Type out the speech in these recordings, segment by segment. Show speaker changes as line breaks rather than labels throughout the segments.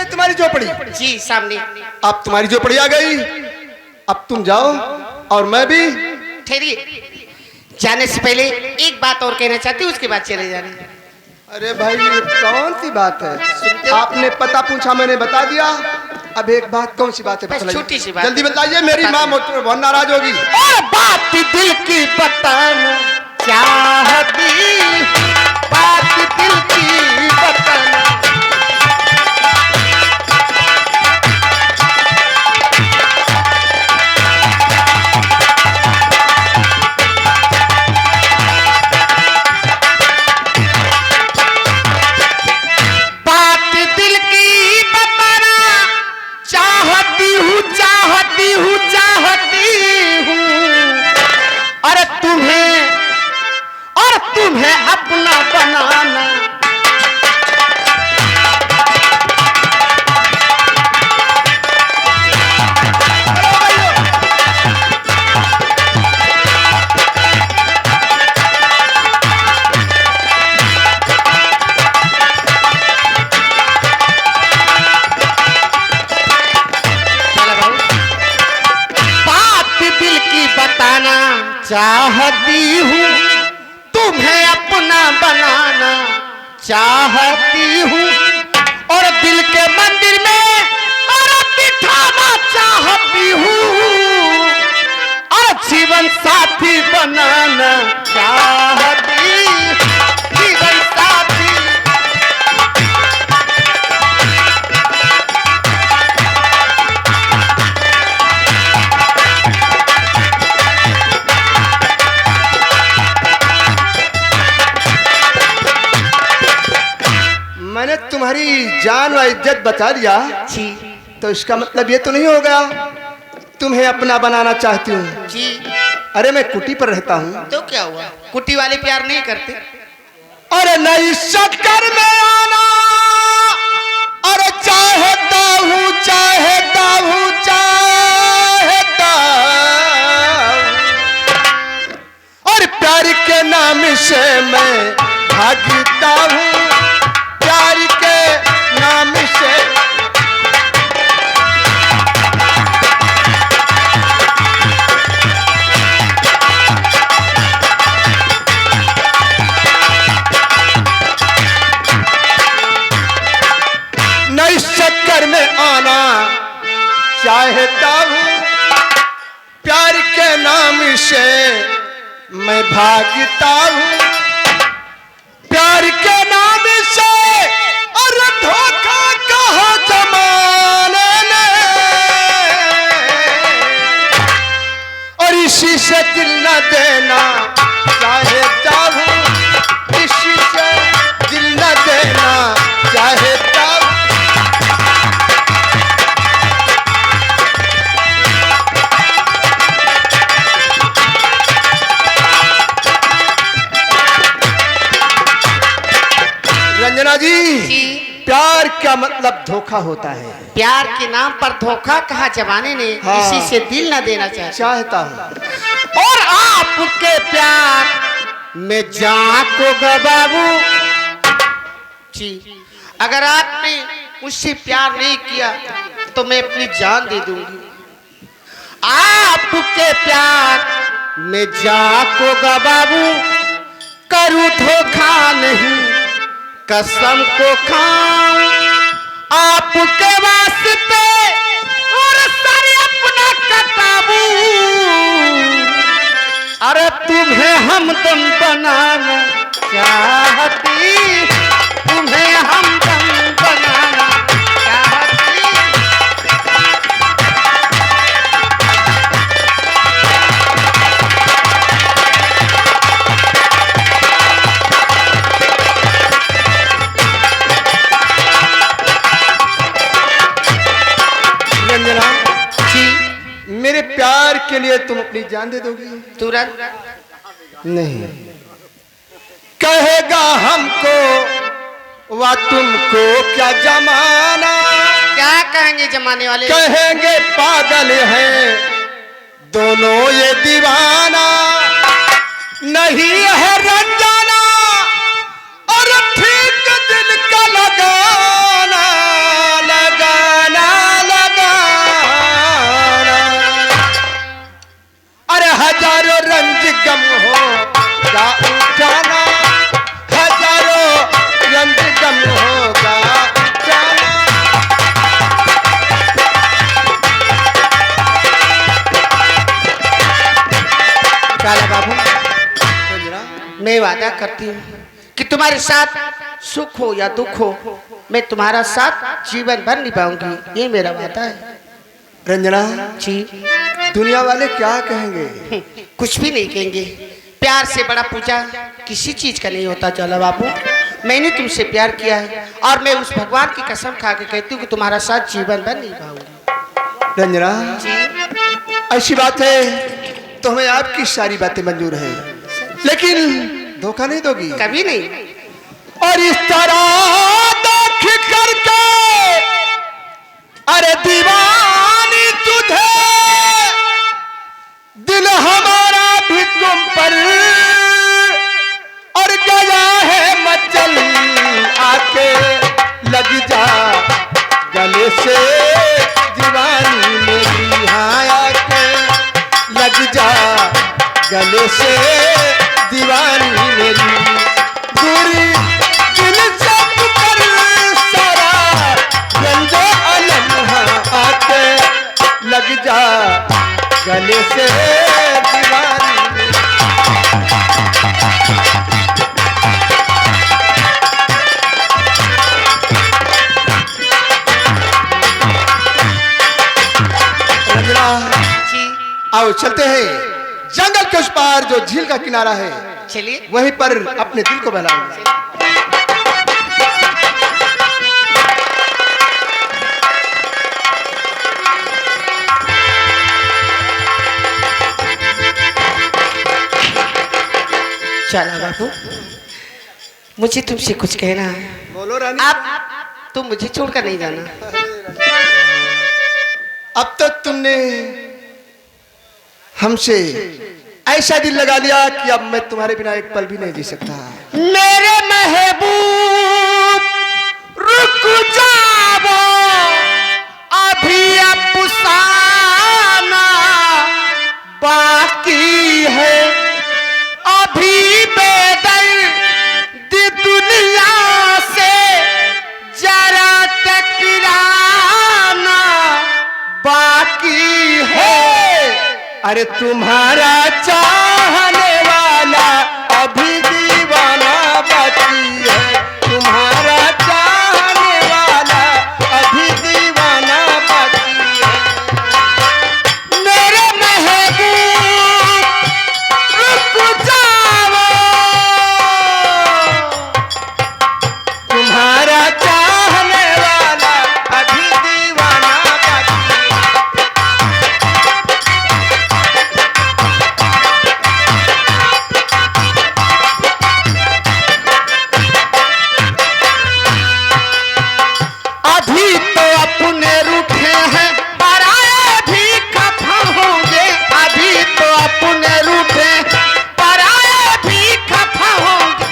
तुम्हारी झोपड़ी?
जी सामने।
अब तुम्हारी झोपड़ी आ गई, अब तुम जाओ और मैं भी।
ठहरिए, जाने से पहले एक बात और कहना चाहती हूँ, उसके बाद चले जाने।
अरे भाई ये कौन सी बात है? आपने पता पूछा, मैंने बता दिया। अब एक बात, कौन सी बात है?
बस छोटी सी बात,
जल्दी बताइए, मेरी माँ बहुत नाराज होगी।
और बात दिल की बताना चाहती, बात दिल की बताना। तुम्हें अपना बनाना, बात दिल की बताना चाहती हूँ, तुम्हें अपना बनाना चाहती हूँ, और दिल के मंदिर में और बिठाना चाहती हूँ, और जीवन साथी बनाना चाहती, जीवन साथी।
मैंने तुम्हारी जान व इज्जत बचा दिया
जी,
तो इसका मतलब ये तो नहीं होगा तुम्हें अपना बनाना चाहती हूँ
जी।
अरे मैं कुटी पर रहता हूँ।
तो क्या हुआ, कुटी वाले प्यार नहीं करते?
अरे नहीं शक्कर में आना, अरे चाहता हूँ चाहता हूँ चाहता, और प्यार के नाम से मैं भागता हूँ, प्यार के नाम से। नई शक्कर में आना चाहता हूँ, प्यार के नाम से मैं भागता हूँ, प्यार के नाम से। और धोखा कहा जमाने ने, और इसी से दिल न देना चाहता हूँ, इसी से दिल न देना चाहता हूँ। रंजना जी, प्यार का मतलब धोखा होता है।
प्यार के नाम पर धोखा कहा जमाने ने,
हाँ।
इसी से दिल न देना
चाहता हूँ।
और आपके प्यार में जान को गवाऊं जी, अगर आपने मुझसे प्यार नहीं किया तो मैं अपनी जान दे दूंगी। आपके प्यार में जान को गवाऊं, करूं धोखा नहीं कसम को खाऊं, आपके वास्ते और सारे अपना कटाऊं, अरे तुम्हें हमदम बनाना चाहती, तुम्हें हमदम बनाना चाहती।
रंजना जी, मेरे प्यार के लिए तुम अपनी जान दे दोगी?
तुरंत
नहीं, कहेगा हमको वा तुमको क्या जमाना,
क्या कहेंगे जमाने वाले?
कहेंगे पागल हैं दोनों ये दीवाना, नहीं है रंजाना और ठीक दिल का लगाना, लगाना।
मैं वादा करती हूँ कि तुम्हारे साथ सुख हो या दुख हो, मैं तुम्हारा साथ जीवन भर निभाऊंगी, ये मेरा वादा है।
रंजना
जी।
दुनिया वाले क्या कहेंगे?
कुछ भी नहीं कहेंगे। प्यार से बड़ा पूजा किसी चीज का नहीं होता ज्वाला बाबू। मैंने तुमसे प्यार किया है और मैं उस भगवान की कसम खा के कहती हूँ कि तुम्हारा साथ जीवन भर निभाऊंगी।
रंजना
जी।
ऐसी बात है तो हमें आपकी सारी बातें मंजूर है, लेकिन धोखा नहीं दोगी?
कभी नहीं।
और इस तरह देख करके अरे दीवानी तुझे, दिल हमारा भी तुम पर और गया है मचल, आके लग जा गले से दीवानी मेरी, हाँ आके लग जा गले से दीवानी मेरी, दूरी दिल से कर सारा गंजो अलम, हाँ आके लग जा गले से दीवानी मेरी। आओ चलते हैं जंगल के उस पार जो झील का किनारा है,
चलिए
वहीं पर अपने दिल को बहलाएंगे।
चला बाबू, मुझे तुमसे कुछ कहना है।
बोलो रानी।
आप तुम मुझे छोड़कर नहीं जाना।
अब तक तुमने हमसे ऐसा दिल लगा लिया कि अब मैं तुम्हारे बिना एक पल भी नहीं जी सकता।
मेरे महबूब रुक जाओ, अभी अफसाना बाकी है, अभी बेदर्द दुनिया से जरा टकराना बाकी है।
अरे तुम्हारा चाहने वाला अभी दीवाना बाकी है, तुम्हारा चाहने वाला अभी दीवाना बाकी है।
मेरे महबूब रुक जाओ,
तुम्हारा चाहने वाला अभी दीवाना बाकी है।
अभी तो अपने रूठे हैं, पराए भी खफा होंगे। अभी तो अपने रूठे, पराए भी खफा होंगे।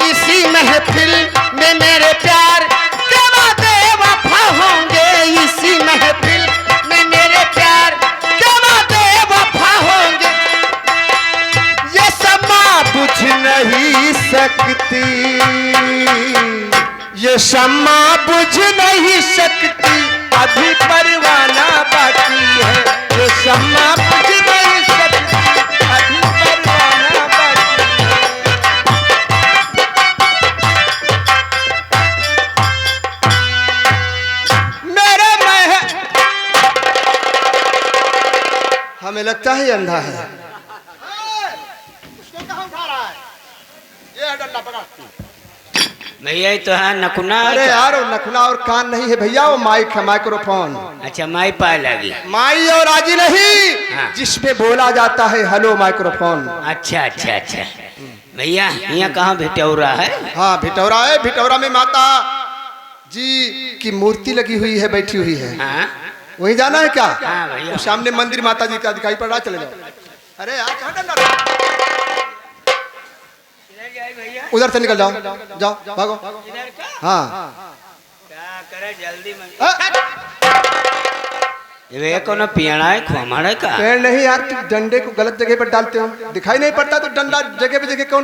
इसी महफिल में मेरे प्यार के वादे वफा होंगे। इसी महफिल में मेरे प्यार के वादे वफा होंगे। ये समा
बुझ नहीं सकती, ये शम्मा बुझ नहीं सकती, अभी परवाना बाकी है। ये शम्मा बुझ नहीं सकती, अभी परवाना बाकी है। मेरे हमें लगता है ये अंधा है।
भैया ये तो है नकुना।
अरे यार वो नखुना और कान नहीं है भैया, वो माइक है, माइक्रोफोन।
अच्छा माई पा लगी।
माई और आजी नहीं,
हाँ।
जिसमें बोला जाता है हेलो माइक्रोफोन।
अच्छा अच्छा अच्छा भैया यहाँ कहाँ भिटौरा है?
हाँ भिटौरा है, भिटौरा में माता जी की मूर्ति लगी हुई है, बैठी हुई है।
हाँ
वहीं जाना है क्या?
हाँ भैया।
वो सामने मंदिर माता जी का दिखाई पड़ रहा, चले जाओ। अरे यार कहाँ डर रहा? उधर से निकल जाओ, जाओ भागो। हाँ
क्या करे जल्दी में।
हाँ।
ये कोनो पियाना है खोमाड़े का?
पेड़ नहीं यार, तुम डंडे को गलत जगह पर डालते हो, दिखाई नहीं पड़ता तो डंडा जगह पे जगह कौन?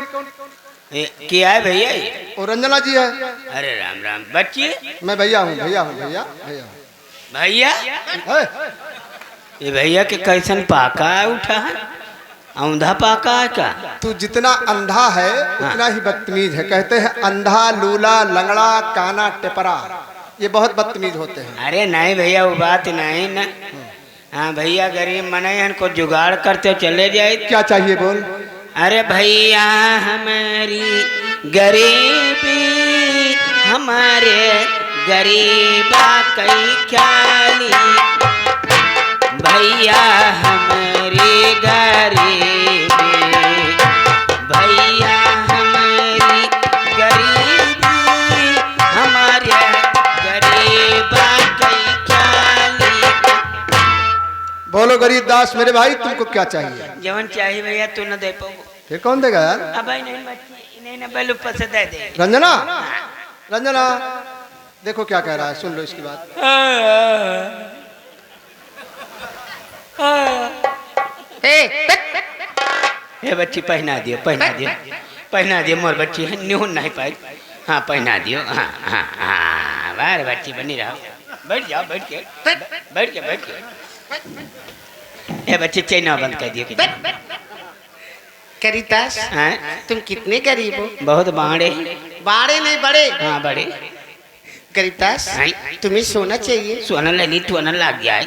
क्या है भैया ये?
और रंजना जी है।
अरे राम राम बच्ची।
मैं भैया हूँ, भैया हूँ, भैया भैया
भैया
है।
ये भैया के कैसन पाका उठा है? औंधा पाका है का?
तू जितना अंधा है उतना ही बदतमीज है। कहते हैं अंधा, लूला, लंगड़ा, काना, टेपरा, ये बहुत बदतमीज होते हैं।
अरे नहीं भैया वो बात नहीं ना। हाँ भैया गरीब मने को जुगाड़ करते चले जाए।
क्या चाहिए बोल।
अरे भैया हमारी गरीबी हमारे गरीबा कई ख्याली, भैया हमारी गरीबी, भैया हमारी गरीबी हमारे गरीबा कई ख्याली।
बोलो गरीब दास मेरे भाई, तुमको क्या चाहिए?
जवन चाहिए भैया तू न दे पाओ।
फिर कौन देगा यार?
अब भाई नहीं ना बैलू पैसे दे दे।
रंजना, रंजना देखो क्या कह रहा है, सुन लो इसकी बात।
हे बच्ची पहना दियो, पहना दियो, पहना दियो, मोर बच्ची है न्यून नहीं पाई। हाँ पहना दियो। हाँ हाँ हाँ बार बच्ची बनी रहो। बैठ जाओ, बैठ के बैठ के बैठ के। हे बच्ची चैना बंद कर दियो।
करीतास,
हाँ
तुम कितने गरीब हो?
बहुत बाड़े।
बाड़े नहीं बड़े।
हाँ बड़े।
करीतास,
हाँ।
तुम्हें सोना चाहिए?
सोना ले ली टोना लग गया है।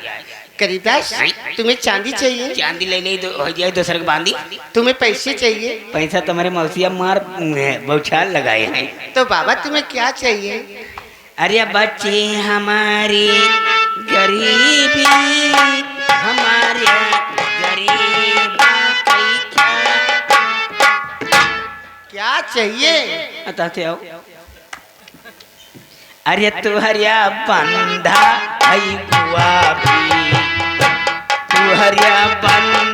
करीतास, तुम्हें चांदी चाहिए?
चांदी ले ली हो जाए दूसरे को बांधी।
तुम्हें पैसे चाहिए?
पैसा तुम्हारे मौसिया मार बौछार लगाए हैं।
तो बाबा तुम्हें क्या चाहिए?
अरे बच्चे हमारी गरीबी हमारे गरीबा कई
क्या चाहिए?
बताते आओ। अरे तुहरिया बंधा है गुआ भी, तुहरिया बंधा